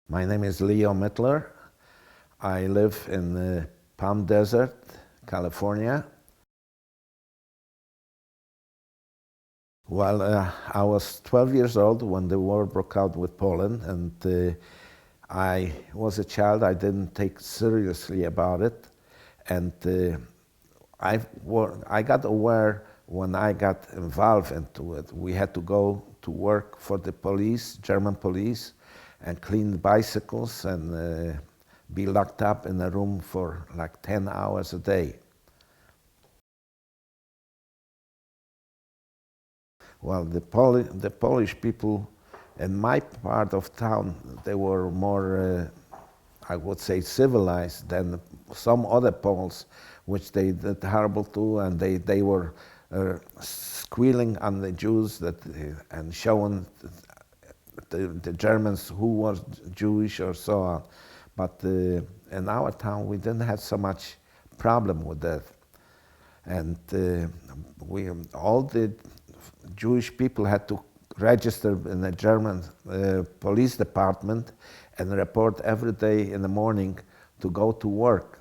My name is Mittler. I live in the Palm Desert, California. Well, I was 12 years old when the war broke out with Poland, and I was a child. I didn't take seriously about it, and I got aware when I got involved into it. We had to go to work for the police, German police, and clean bicycles and be locked up in a room for like 10 hours a day. Well, the Polish people in my part of town, they were more, I would say, civilized than some other Poles, which they did horrible to, and they were squealing on the Jews and showing the Germans who was Jewish or so on. But in our town, we didn't have so much problem with that. And all the Jewish people had to register in the German police department and report every day in the morning to go to work,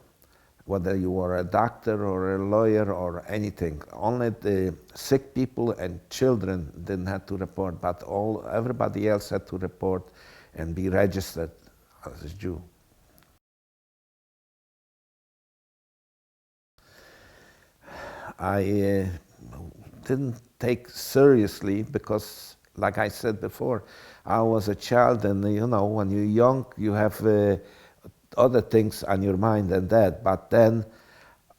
whether you were a doctor or a lawyer or anything. Only the sick people and children didn't have to report, but everybody else had to report and be registered as a Jew. I didn't take seriously because, like I said before, I was a child, and when you're young, you have other things on your mind than that. But then,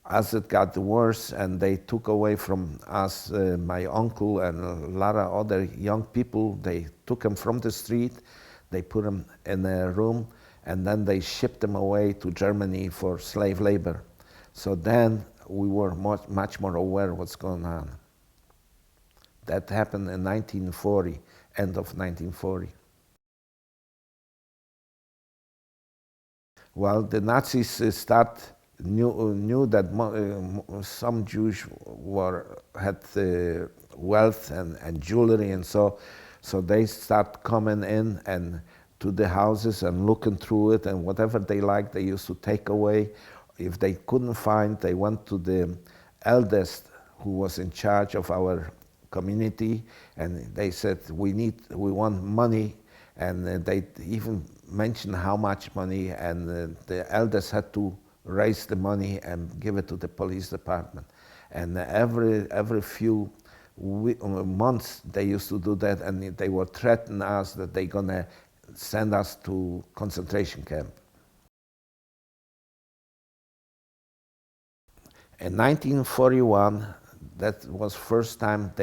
as it got worse, and they took away from us my uncle and a lot of other young people, they took them from the street, they put them in a room, and then they shipped them away to Germany for slave labor. So then we were much more aware of what's going on. That happened in 1940, end of 1940. Well, the Nazis knew that some Jews had wealth and jewelry, and so they start coming in and to the houses and looking through it, and whatever they liked, they used to take away. If they couldn't find, they went to the eldest who was in charge of our community, and they said, we want money, and they even mentioned how much money, and the elders had to raise the money and give it to the police department. And every few months they used to do that, and they were threatening us that they're gonna send us to concentration camp. In 1941, that was first time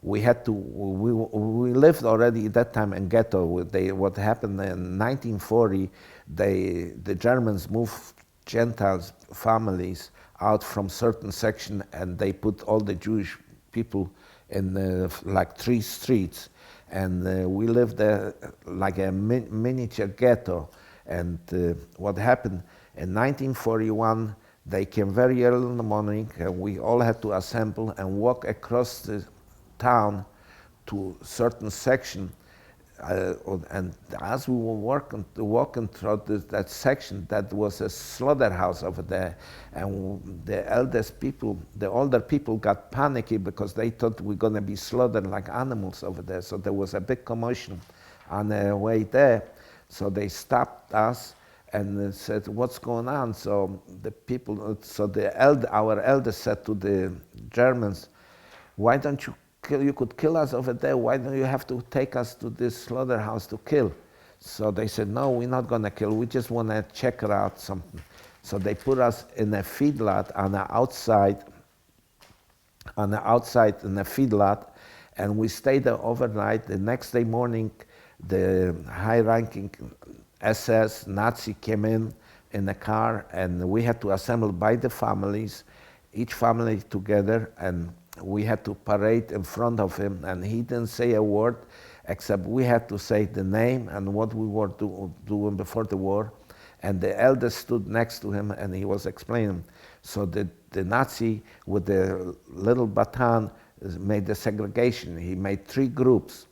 we lived already at that time in ghetto. What happened in 1940, the Germans moved Gentiles families out from certain section, and they put all the Jewish people in like 3 streets, and we lived there like a miniature ghetto. And what happened in 1941, they came very early in the morning, and we all had to assemble and walk across the town to a certain section. And as we were walking through that section, that was a slaughterhouse over there. And the older people got panicky because they thought we're going to be slaughtered like animals over there. So there was a big commotion on the way there. So they stopped us and said, "What's going on?" So our elders said to the Germans, "Why don't you kill? You could kill us over there. Why don't you have to take us to this slaughterhouse to kill?" So they said, "No, we're not going to kill. We just want to check it out something." So they put us in a feedlot on the outside in a feedlot, and we stayed there overnight. The next day morning, the high-ranking SS Nazi came in a car, and we had to assemble by the families, each family together, and we had to parade in front of him, and he didn't say a word except we had to say the name and what we were doing before the war. And the elder stood next to him, and he was explaining. So the Nazi with the little baton made the segregation. He made 3 groups.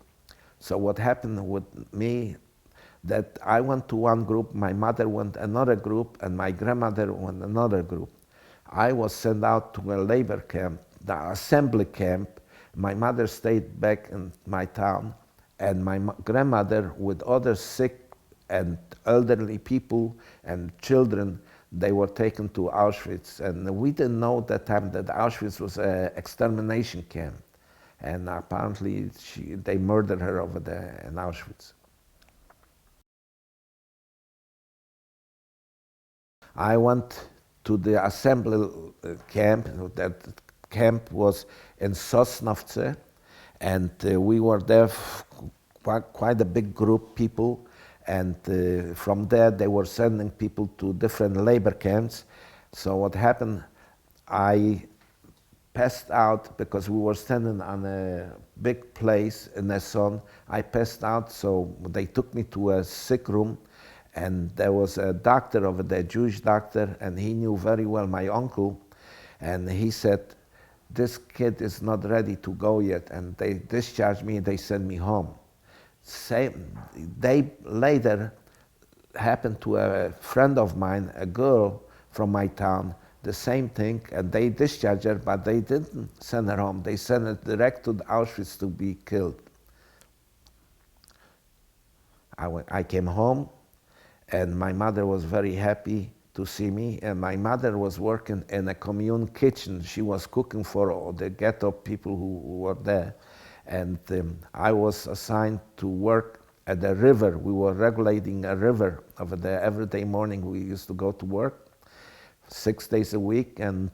So what happened with me, that I went to one group, my mother went another group, and my grandmother went another group. I was sent out to a labor camp, the assembly camp. My mother stayed back in my town, and my grandmother with other sick and elderly people and children, they were taken to Auschwitz. And we didn't know at that time that Auschwitz was an extermination camp. And apparently they murdered her over there in Auschwitz. I went to the assembly camp. That camp was in Sosnovce, and we were there quite a big group people. And from there, they were sending people to different labor camps. So what happened? I passed out because we were standing on a big place in the sun. I passed out, so they took me to a sick room, and there was a doctor over there, Jewish doctor, and he knew very well my uncle, and he said, this kid is not ready to go yet, and they discharged me, they sent me home. Same day later, happened to a friend of mine, a girl from my town, the same thing, and they discharged her, but they didn't send her home. They sent her direct to Auschwitz to be killed. I came home, and my mother was very happy to see me, and my mother was working in a commune kitchen. She was cooking for all the ghetto people who were there, and I was assigned to work at the river. We were regulating a river over there. Every day morning we used to go to work, 6 days a week, and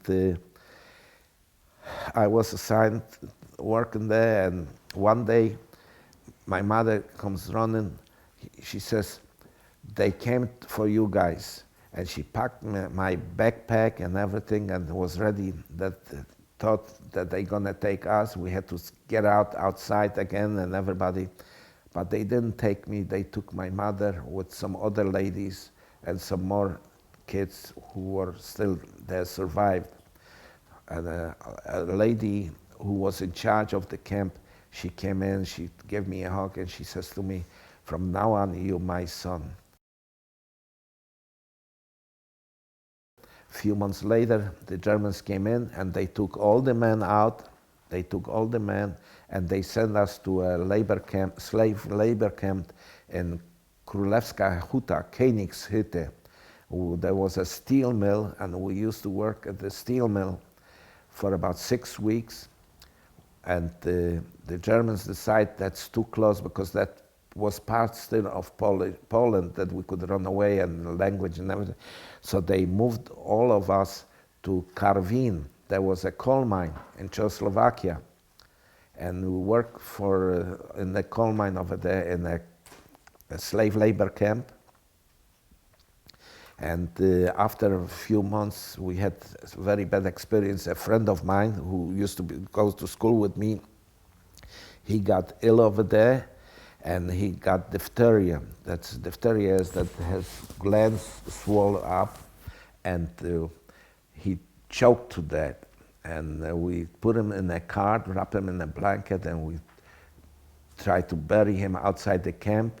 I was assigned working there, and one day my mother comes running. She says, they came for you guys. And she packed my backpack and everything and was ready, that thought that they're gonna take us. We had to get outside again and everybody, but they didn't take me. They took my mother with some other ladies and some more kids who were still there, survived. And a lady who was in charge of the camp, she came in, she gave me a hug, and she says to me, from now on, you're my son. A few months later, the Germans came in and they took all the men out. They took all the men and they sent us to a labor camp, slave labor camp in Królewska Huta, Königshütte. There was a steel mill, and we used to work at the steel mill for about 6 weeks. And the Germans decided that's too close, because that was part still of Poland, that we could run away, and the language and everything. So they moved all of us to Karwin. There was a coal mine in Czechoslovakia. And we worked in the coal mine over there in a slave labor camp. And after a few months, we had a very bad experience. A friend of mine who used to go to school with me, he got ill over there, and he got diphtheria. Diphtheria is that has glands swollen up, and he choked to death. And we put him in a cart, wrap him in a blanket, and we tried to bury him outside the camp.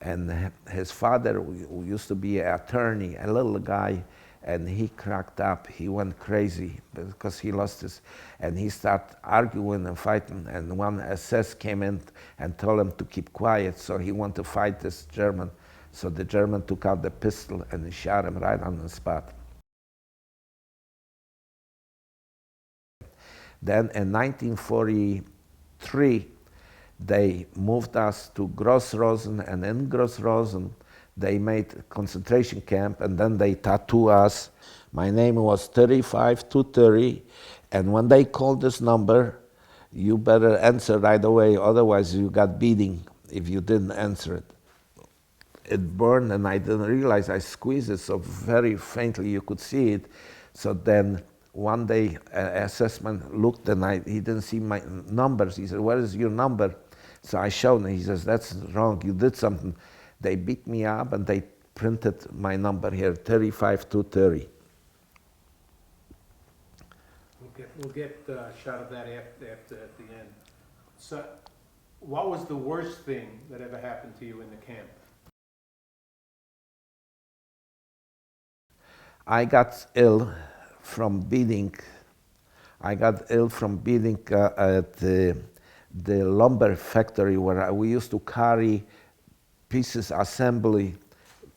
And his father, who used to be an attorney, a little guy, and he cracked up. He went crazy because he lost his, and he started arguing and fighting. And one SS came in and told him to keep quiet. So he wanted to fight this German. So the German took out the pistol and he shot him right on the spot. Then in 1943, they moved us to Gross-Rosen, and in Gross-Rosen, they made a concentration camp, and then they tattooed us. My name was 35230, and when they called this number, you better answer right away, otherwise you got beating if you didn't answer it. It burned, and I didn't realize I squeezed it so very faintly you could see it. So then one day, an assessman looked, and he didn't see my numbers. He said, "Where is your number?" So I showed him. He says, "That's wrong. You did something." They beat me up, and they printed my number here, 35230. We'll get a shot of that after at the end. So, what was the worst thing that ever happened to you in the camp? I got ill from beating. I got ill from beating at the lumber factory where we used to carry pieces assembly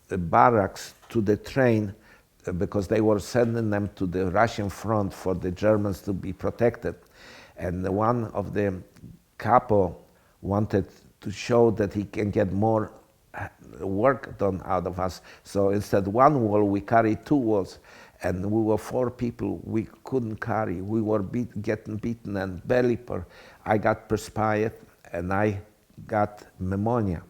barracks to the train because they were sending them to the Russian front for the Germans to be protected. And one of the capo wanted to show that he can get more work done out of us. So instead one wall, we carried two walls. And we were 4 people we couldn't carry. We were getting beaten and belly I got perspired and I got pneumonia.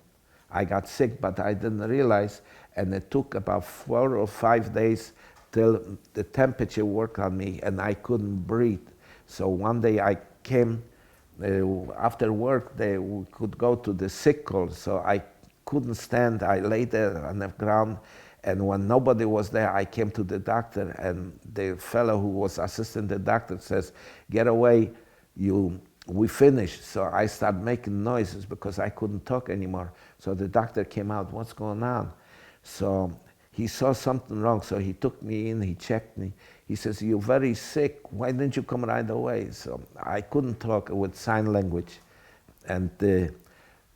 I got sick, but I didn't realize, and it took about 4 or 5 days till the temperature worked on me and I couldn't breathe. So one day I came, after work, we could go to the sick call, so I couldn't stand. I lay there on the ground, and when nobody was there, I came to the doctor, and the fellow who was assisting the doctor says, "Get away, we finished." So I started making noises because I couldn't talk anymore. So the doctor came out, "What's going on?" So he saw something wrong, so he took me in, he checked me. He says, "You're very sick, why didn't you come right away?" So I couldn't talk with sign language. And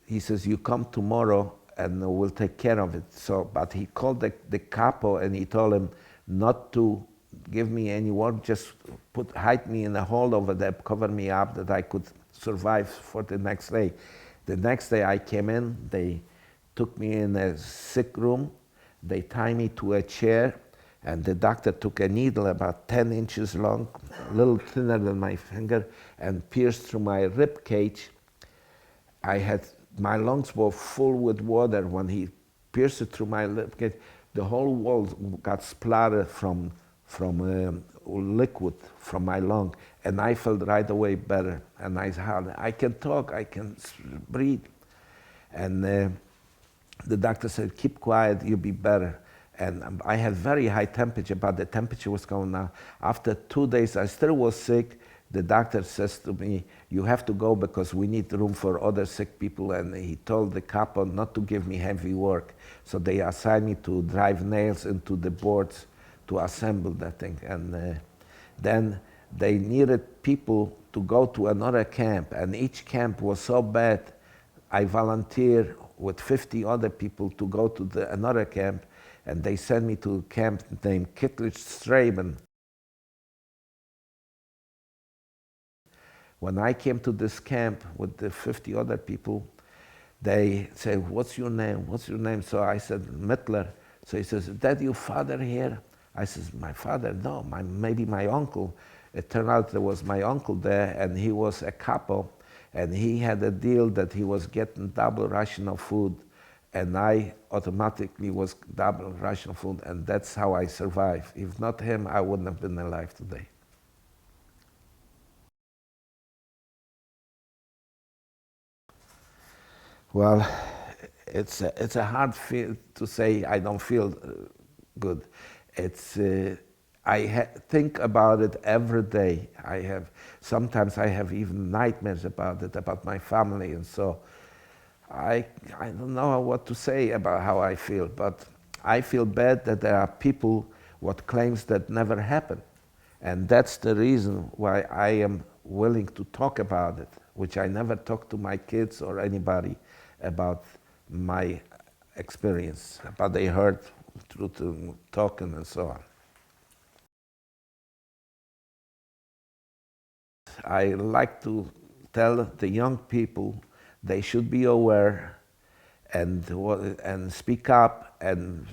he says, "You come tomorrow and we'll take care of it." So, but he called the capo and he told him not to give me any work, just hide me in a hole over there, cover me up that I could survive for the next day. The next day I came in, they took me in a sick room, they tied me to a chair, and the doctor took a needle about 10 inches long, a little thinner than my finger, and pierced through my rib cage. My lungs were full with water. When he pierced it through my rib cage, the whole wall got splattered from liquid from my lung, and I felt right away better. And I can talk, I can breathe. And the doctor said, "Keep quiet, you'll be better." And I had very high temperature, but the temperature was going down. After 2 days, I still was sick. The doctor says to me, "You have to go because we need room for other sick people." And he told the capo not to give me heavy work. So they assigned me to drive nails into the boards to assemble that thing. And then they needed people to go to another camp. And each camp was so bad, I volunteered with 50 other people to go to another camp. And they sent me to a camp named Kittlich-Straben. When I came to this camp with the 50 other people, they say, "What's your name? What's your name?" So I said, "Mittler." So he says, "Is that your father here?" I says, "My father? No, maybe my uncle." It turned out there was my uncle there, and he was a capo, and he had a deal that he was getting double ration of food, and I automatically was double ration of food, and that's how I survived. If not him, I wouldn't have been alive today. Well, it's a hard feel to say I don't feel good. I think about it every day. Sometimes I have even nightmares about it, about my family, and so I don't know what to say about how I feel, but I feel bad that there are people what claims that never happened. And that's the reason why I am willing to talk about it, which I never talk to my kids or anybody about my experience, but they heard through talking and so on. I like to tell the young people they should be aware and speak up and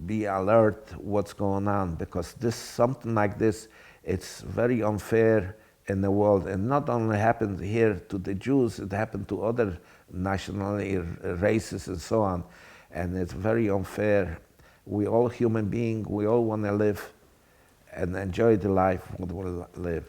be alert what's going on, because something like this, it's very unfair in the world, and not only happened here to the Jews, it happened to other nationality, races and so on, and it's very unfair. We all human beings, we all want to live and enjoy the life we will live.